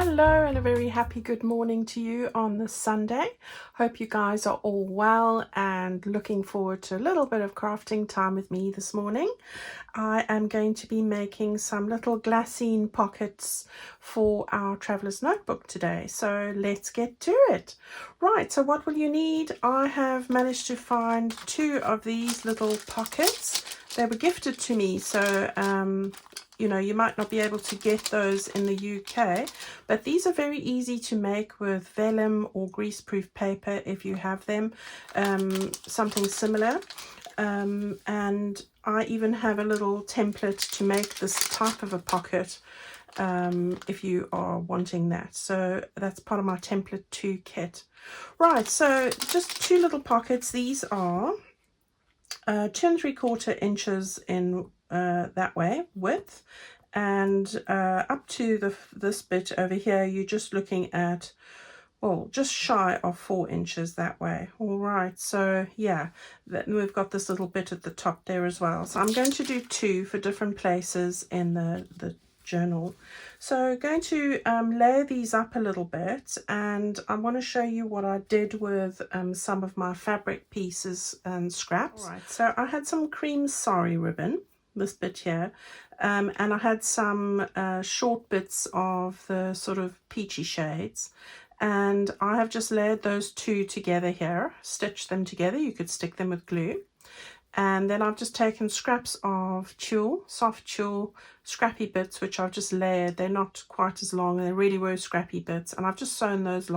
Hello and a very happy good morning to you on this Sunday. Hope you guys are all well and looking forward to a little bit of crafting time with me this morning. I am going to be making some little glassine pockets for our traveler's notebook today. So let's get to it. Right, so what will you need? I have managed to find 2 of these little pockets. They were gifted to me, so you know, you might not be able to get those in the UK, but these are very easy to make with vellum or greaseproof paper if you have them, something similar. And I even have a little template to make this type of a pocket if you are wanting that. So that's part of my template 2 kit. Right, so just 2 little pockets. These are 2 3/4 inches in that way width, and up to this bit over here you're just looking at, well, just shy of 4 inches that way. All right, so yeah, we've got this little bit at the top there as well. So I'm going to do 2 for different places in the journal. So going to layer these up a little bit, and I want to show you what I did with some of my fabric pieces and scraps. All right, so I had some cream sari ribbon, this bit here, and I had some short bits of the sort of peachy shades, and I have just layered those 2 together here, stitched them together. You could stick them with glue. And then I've just taken scraps of tulle, soft tulle, scrappy bits, which I've just layered. They're not quite as long, they really were scrappy bits, and I've just sewn those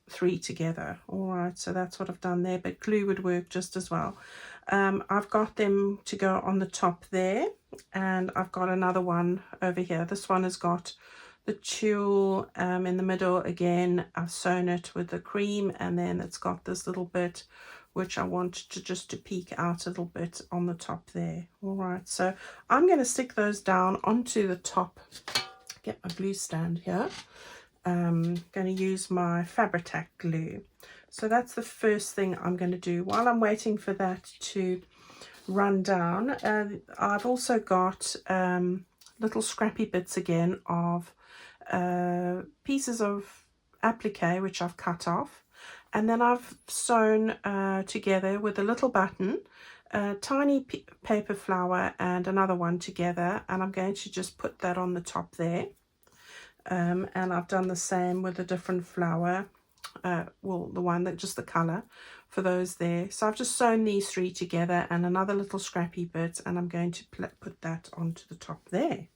3 together. All right, so that's what I've done there, but glue would work just as well. I've got them to go on the top there, and I've got another one over here. This one has got the tulle in the middle. Again, I've sewn it with the cream, and then it's got this little bit which I want to just to peek out a little bit on the top there. All right, so I'm going to stick those down onto the top. Get my glue stand here. I'm going to use my Fabri-Tac glue. So that's the first thing I'm going to do. While I'm waiting for that to run down, I've also got little scrappy bits again of pieces of applique which I've cut off. And then I've sewn together with a little button, a tiny paper flower and another one together, and I'm going to just put that on the top there. And I've done the same with a different flower, well, the one that just the colour for those there. So I've just sewn these 3 together and another little scrappy bit, and I'm going to put that onto the top there.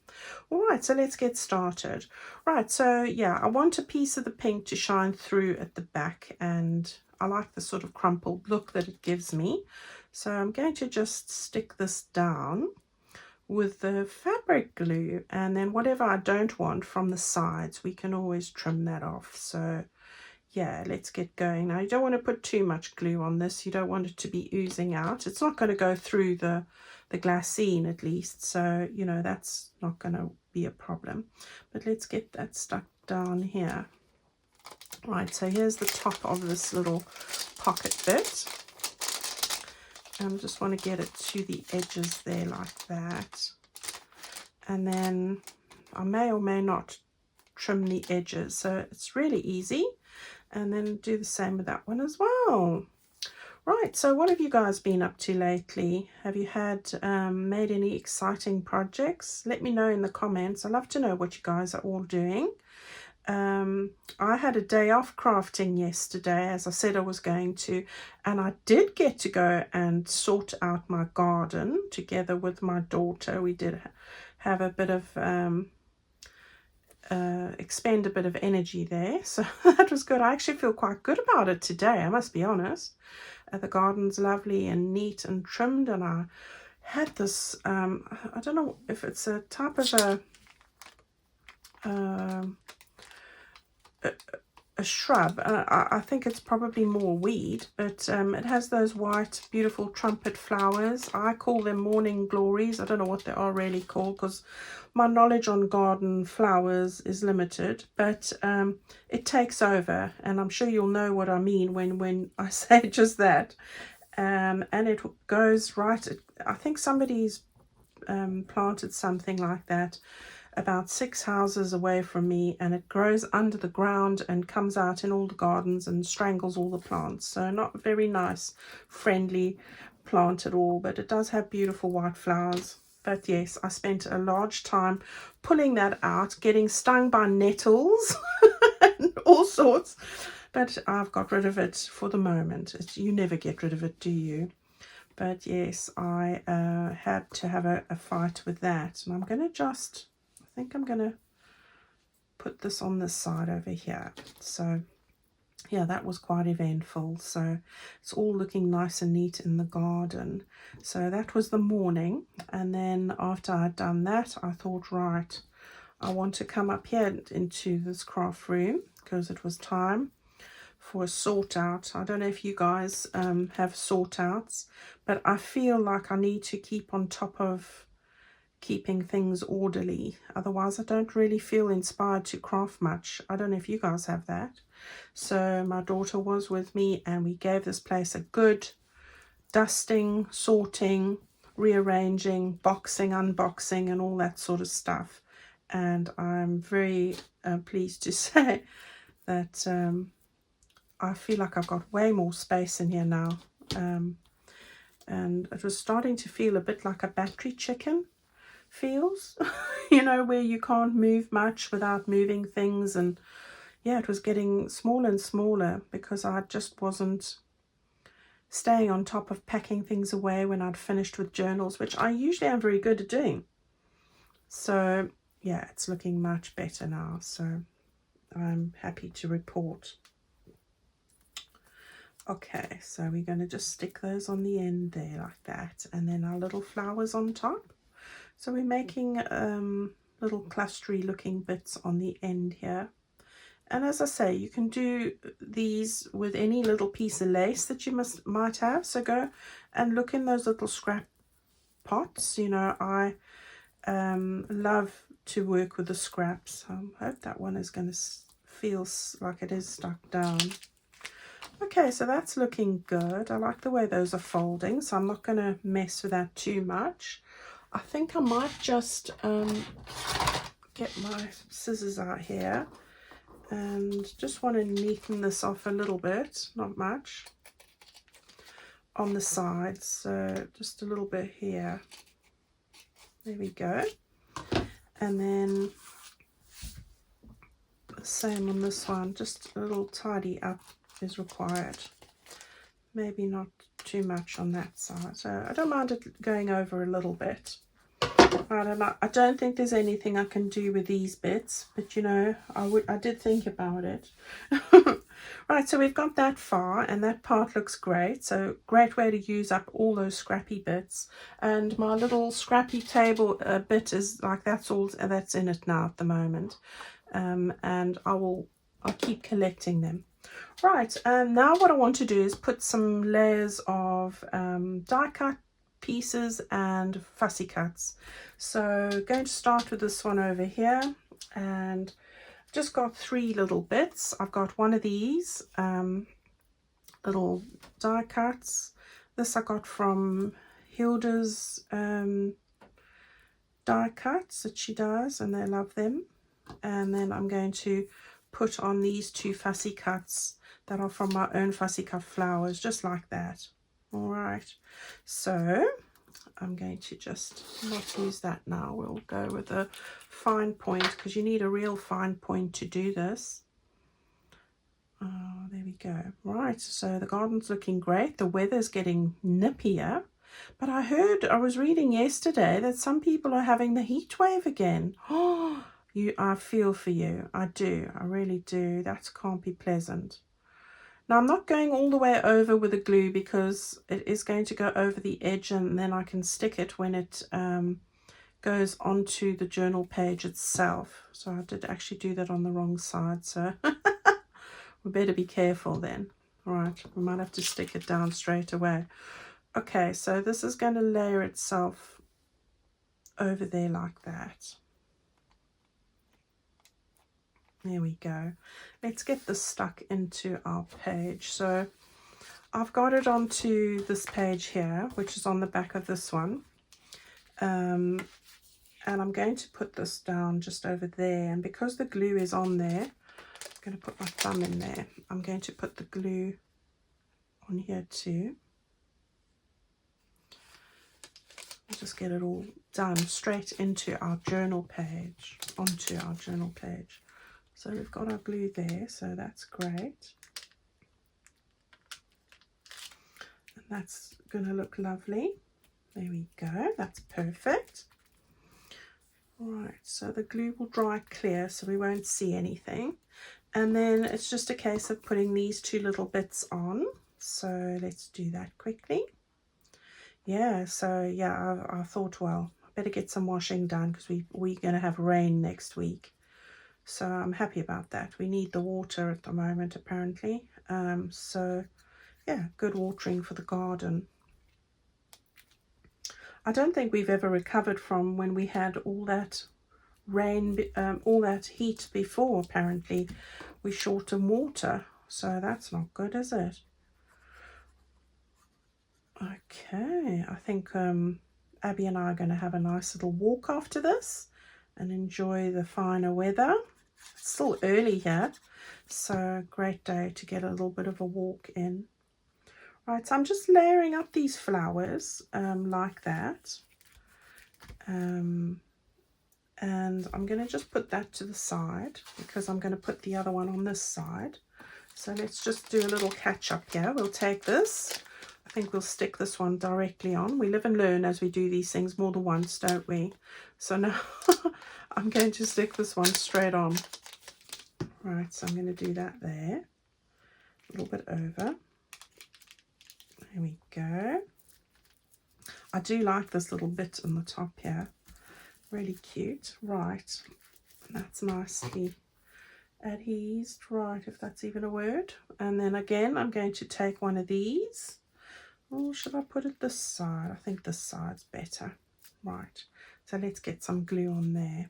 All right, so let's get started. Right, so yeah, I want a piece of the pink to shine through at the back, and I like the sort of crumpled look that it gives me. So I'm going to just stick this down with the fabric glue, and then whatever I don't want from the sides, we can always trim that off. So yeah, let's get going. Now, you don't want to put too much glue on this. You don't want it to be oozing out. It's not going to go through the glassine, at least, so you know that's not going to be a problem. But let's get that stuck down here. Right, so here's the top of this little pocket bit, and just want to get it to the edges there like that, and then I may or may not trim the edges, so it's really easy. And then do the same with that one as well. Right, so what have you guys been up to lately? Have you had made any exciting projects? Let me know in the comments. I'd love to know what you guys are all doing. I had a day off crafting yesterday, as I said I was going to, and I did get to go and sort out my garden together with my daughter. We did have a bit of expend a bit of energy there, so that was good. I actually feel quite good about it today, I must be honest. The garden's lovely and neat and trimmed, and I had this I don't know if it's a type of a shrub. I think it's probably more weed, but it has those white beautiful trumpet flowers. I call them morning glories. I don't know what they are really called, because my knowledge on garden flowers is limited, but it takes over, and I'm sure you'll know what I mean when I say just that. And it goes right, I think somebody's planted something like that about 6 houses away from me, and it grows under the ground and comes out in all the gardens and strangles all the plants. So not a very nice, friendly plant at all, but it does have beautiful white flowers. But yes, I spent a large time pulling that out, getting stung by nettles and all sorts. But I've got rid of it for the moment. You never get rid of it, do you? But yes, I had to have a fight with that. And I'm going to just, I think I'm going to put this on this side over here. So yeah, that was quite eventful. So it's all looking nice and neat in the garden. So that was the morning. And then after I'd done that, I thought, right, I want to come up here into this craft room because it was time for a sort out. I don't know if you guys have sort outs, but I feel like I need to keep on top of keeping things orderly. Otherwise, I don't really feel inspired to craft much. I don't know if you guys have that. So my daughter was with me and we gave this place a good dusting, sorting, rearranging, boxing, unboxing, and all that sort of stuff. And I'm very pleased to say that I feel like I've got way more space in here now. And it was starting to feel a bit like a battery chicken feels, you know, where you can't move much without moving things. And yeah, it was getting smaller and smaller because I just wasn't staying on top of packing things away when I'd finished with journals, which I usually am very good at doing. So yeah, it's looking much better now. So I'm happy to report. Okay, so we're going to just stick those on the end there like that, and then our little flowers on top. So we're making little clustery looking bits on the end here. And as I say, you can do these with any little piece of lace that you might have. So go and look in those little scrap pots. You know, I love to work with the scraps. I hope that one is going to feel like it is stuck down. Okay, so that's looking good. I like the way those are folding, so I'm not going to mess with that too much. I think I might just get my scissors out here and just want to neaten this off a little bit, not much, on the sides. So just a little bit here. There we go. And then the same on this one, just a little tidy up is required. Maybe not too much on that side. So I don't mind it going over a little bit. I don't think there's anything I can do with these bits, but you know, I did think about it. Right, so we've got that far and that part looks great. So great way to use up all those scrappy bits. And my little scrappy table bit is like that's all that's in it now at the moment. And I'll keep collecting them. Right, now what I want to do is put some layers of die cut pieces and fussy cuts. So going to start with this one over here, and I've just got 3 little bits. I've got one of these little die cuts. This I got from Hilda's die cuts that she does, and they love them. And then I'm going to put on these 2 fussy cuts that are from my own fussy cut flowers, just like that. All right, so I'm going to just not use that now. We'll go with a fine point because you need a real fine point to do this. Oh, there we go. Right, so the garden's looking great. The weather's getting nippier, but I was reading yesterday that some people are having the heat wave again. Oh, I feel for you. I do. I really do. That can't be pleasant. Now I'm not going all the way over with the glue because it is going to go over the edge, and then I can stick it when it goes onto the journal page itself. So I did actually do that on the wrong side, so we better be careful then. All right, we might have to stick it down straight away. Okay, so this is going to layer itself over there like that. There we go. Let's get this stuck into our page. So I've got it onto this page here, which is on the back of this one. And And I'm going to put this down just over there, and because the glue is on there, I'm going to put my thumb in there. I'm going to put the glue on here too. I'll just get it all done straight into our journal page, onto our journal page. So we've got our glue there, so that's great. And that's going to look lovely. There we go, that's perfect. Right, so the glue will dry clear so we won't see anything. And then it's just a case of putting these two little bits on. So let's do that quickly. Yeah, so yeah, I thought, well, I better get some washing done because we're going to have rain next week. So I'm happy about that. We need the water at the moment, apparently. So yeah, good watering for the garden. I don't think we've ever recovered from when we had all that rain, all that heat before. Apparently we're short of water, so that's not good, is it? Okay, I think Abby and I are going to have a nice little walk after this and enjoy the finer weather. It's still early here, so great day to get a little bit of a walk in. Right, so I'm just layering up these flowers like that. And I'm going to just put that to the side because I'm going to put the other one on this side. So let's just do a little catch up here. We'll take this. I think we'll stick this one directly on. We live and learn as we do these things more than once, don't we? So now I'm going to stick this one straight on. Right, so I'm going to do that there. A little bit over. There we go. I do like this little bit on the top here. Really cute. Right, that's nicely adhesed. Right, if that's even a word. And then again, I'm going to take one of these. Oh, should I put it this side? I think this side's better. Right, so let's get some glue on there.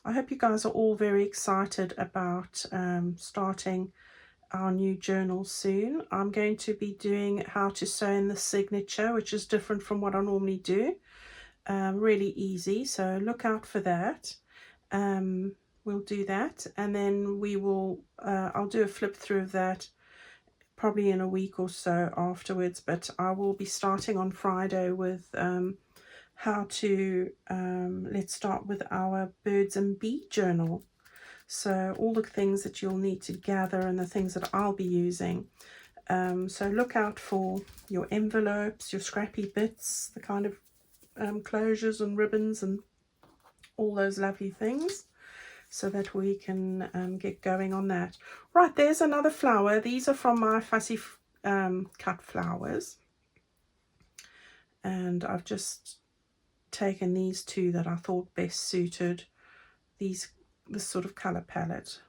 I hope you guys are all very excited about starting our new journal soon. I'm going to be doing how to sew in the signature, which is different from what I normally do. Really easy, so look out for that. We'll do that, and then we will I'll do a flip through of that probably in a week or so afterwards, but I will be starting on Friday with how to let's start with our birds and bee journal. So all the things that you'll need to gather and the things that I'll be using. So look out for your envelopes, your scrappy bits, the kind of closures and ribbons and all those lovely things, so that we can get going on that. Right, there's another flower. These are from my fussy cut flowers. And I've just taken these two that I thought best suited this sort of color palette.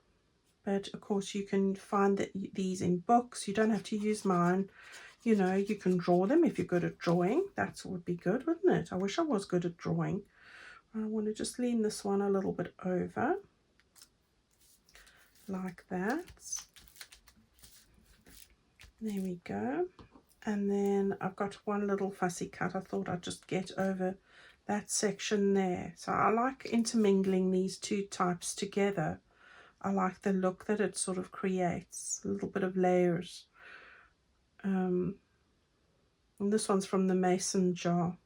But of course you can find these in books. You don't have to use mine. You know, you can draw them if you're good at drawing. That would be good, wouldn't it? I wish I was good at drawing. I want to just lean this one a little bit over like that. There we go. And then I've got one little fussy cut. I thought I'd just get over that section there. So I like intermingling these two types together. I like the look that it sort of creates, a little bit of layers. And this one's from the mason jar.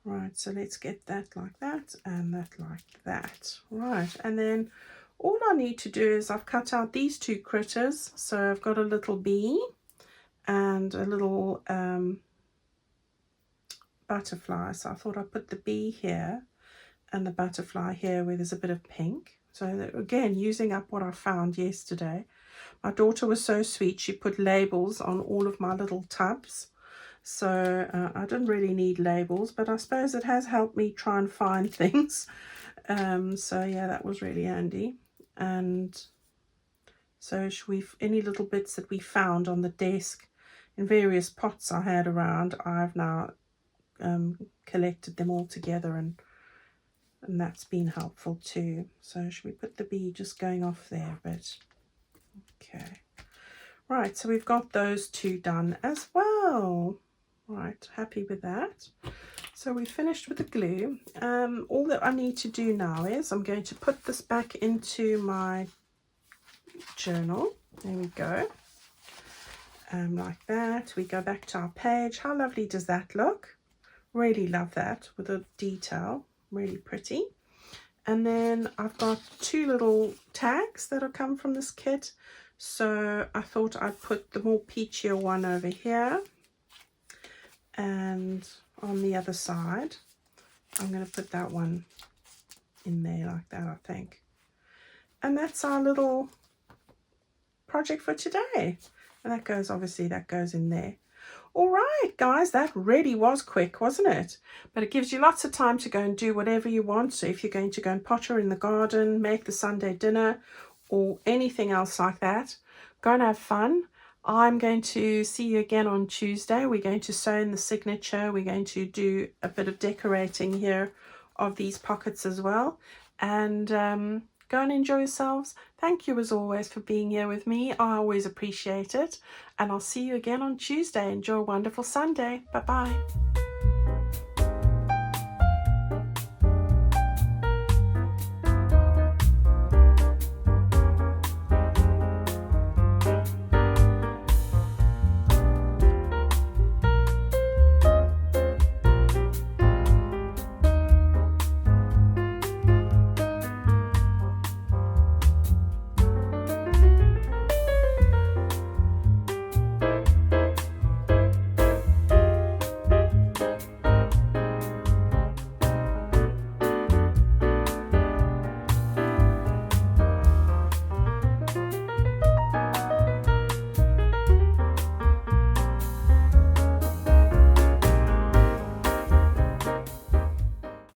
Right, so let's get that like that and that like that. Right, and then all I need to do is I've cut out these two critters. So I've got a little bee and a little butterfly. So I thought I'd put the bee here and the butterfly here where there's a bit of pink. So again, using up what I found yesterday. My daughter was so sweet. She put labels on all of my little tubs. So I didn't really need labels, but I suppose it has helped me try and find things. So yeah, that was really handy. And so any little bits that we found on the desk in various pots I had around, I've now collected them all together, and that's been helpful too. So should we put the bee just going off there a bit? Okay. Right, so we've got those two done as well. All right, happy with that. So we finished with the glue. All that I need to do now is I'm going to put this back into my journal. There we go. Like that. We go back to our page. How lovely does that look? Really love that with the detail. Really pretty. And then I've got 2 little tags that'll come from this kit. So I thought I'd put the more peachier one over here. And on the other side, I'm going to put that one in there like that, I think. And that's our little project for today. And that goes, obviously, that goes in there. All right, guys, that really was quick, wasn't it? But it gives you lots of time to go and do whatever you want. So if you're going to go and potter in the garden, make the Sunday dinner, or anything else like that, go and have fun. I'm going to see you again on Tuesday. We're going to sew in the signature. We're going to do a bit of decorating here of these pockets as well. And go and enjoy yourselves. Thank you as always for being here with me. I always appreciate it. And I'll see you again on Tuesday. Enjoy a wonderful Sunday. Bye-bye.